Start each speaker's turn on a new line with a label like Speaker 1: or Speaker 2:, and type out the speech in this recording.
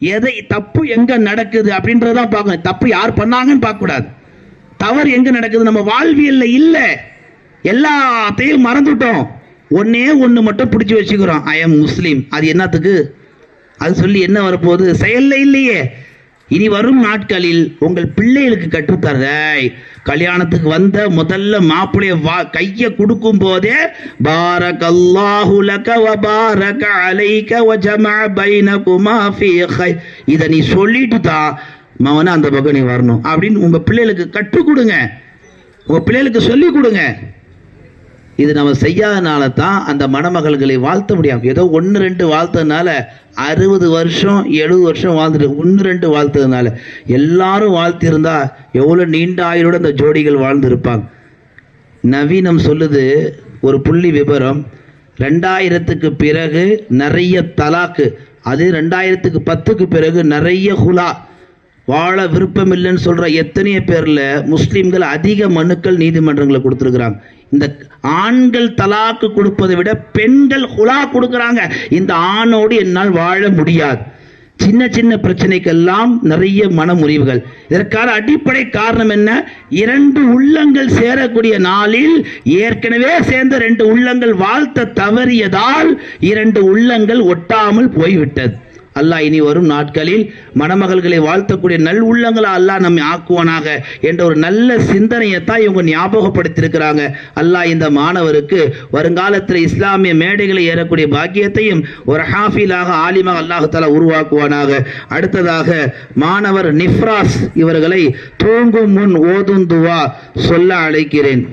Speaker 1: எதை தப்பு எங்க நடக்குது அப்படின்றதான் பார்க்கணும். தப்பு யார் பண்ணாங்கன்னு பார்க்க கூடாது. தவறு எங்க நடக்குது நம்ம வாழ்வியல்ல இல்ல. எல்லாத்தையும் மறந்துட்டோம். ஒன்னே ஒண்ணு மட்டும் பிடிச்சி வச்சுக்கிறோம், ஐ எம் முஸ்லீம். அது என்னத்துக்கு? அது சொல்லி என்ன வரப்போகுது? செயல்ல இல்லையே. இனி வரும் நாட்களில் உங்கள் பிள்ளைகளுக்கு கற்றுத்தர, கல்யாணத்துக்கு வந்த முதல்ல மாப்பிளைய கையை கொடுக்கும் போதே பாரக்கல்லாஹு லக வ பாரக அலைக வ ஜமஅ பைனகுமா ஃபீ கைர், இத நீ சொல்லிட்டு தான் மவன அந்த பக்கம் நீ வரணும் அப்படின்னு உங்க பிள்ளைகளுக்கு கற்றுக் கொடுங்க, உங்க பிள்ளைகளுக்கு சொல்லி கொடுங்க. இது நம்ம செய்யாதனால தான் அந்த மணமகள்களை வாழ்த்த முடியாது. ஏதோ 1-2 வாழ்த்ததுனால 60 வருஷம் 70 வருஷம் வாழ்ந்துட்டு 1-2 வாழ்த்ததுனால எல்லாரும் வாழ்த்திருந்தா எவ்வளோ நீண்ட ஆயுளோட அந்த ஜோடிகள் வாழ்ந்துருப்பாங்க. நவீனம் சொல்லுது ஒரு புள்ளி விபரம், 2000க்கு பிறகு நிறைய தலாக்கு, அது 2010க்கு பிறகு நிறைய ஹுலா. வாழ விருப்பம் இல்லைன்னு சொல்ற எத்தனையோ பேர்ல முஸ்லிம்கள் அதிக மனுக்கள் நீதிமன்றங்களை கொடுத்துருக்குறாங்க. இந்த ஆண்கள் தலாக்கு கொடுப்பதை விட பெண்கள் ஹுலா கொடுக்குறாங்க. இந்த ஆணோடு என்னால் வாழ முடியாது. சின்ன சின்ன பிரச்சனைக்கெல்லாம் நிறைய மன முறிவுகள். இதற்கான அடிப்படை காரணம் என்ன? 2 உள்ளங்கள் சேரக்கூடிய நாளில் ஏற்கனவே சேர்ந்த 2 உள்ளங்கள் வாழ்த்த தவறியதால் 2 உள்ளங்கள் ஒட்டாமல் போய்விட்டது. அல்லாஹ் இனி வரும் நாட்களில் மணமகள்களை வாழ்த்தக்கூடிய நல் உள்ளங்களை அல்லாஹ் நம்மை ஆக்குவானாக என்ற ஒரு நல்ல சிந்தனையை தான் இவங்க ஞாபகப்படுத்தியிருக்கிறாங்க. அல்லாஹ் இந்த மாணவருக்கு வருங்காலத்தில் இஸ்லாமிய மேடைகளை ஏறக்கூடிய பாக்கியத்தையும் ஒரு ஹாஃபிலாக ஆலிமாக அல்லாஹ் தஆலா உருவாக்குவானாக. அடுத்ததாக மாணவர் நிஃப்ராஸ் இவர்களை தூங்கும் முன் ஓதும் துவா சொல்ல அழைக்கிறேன்.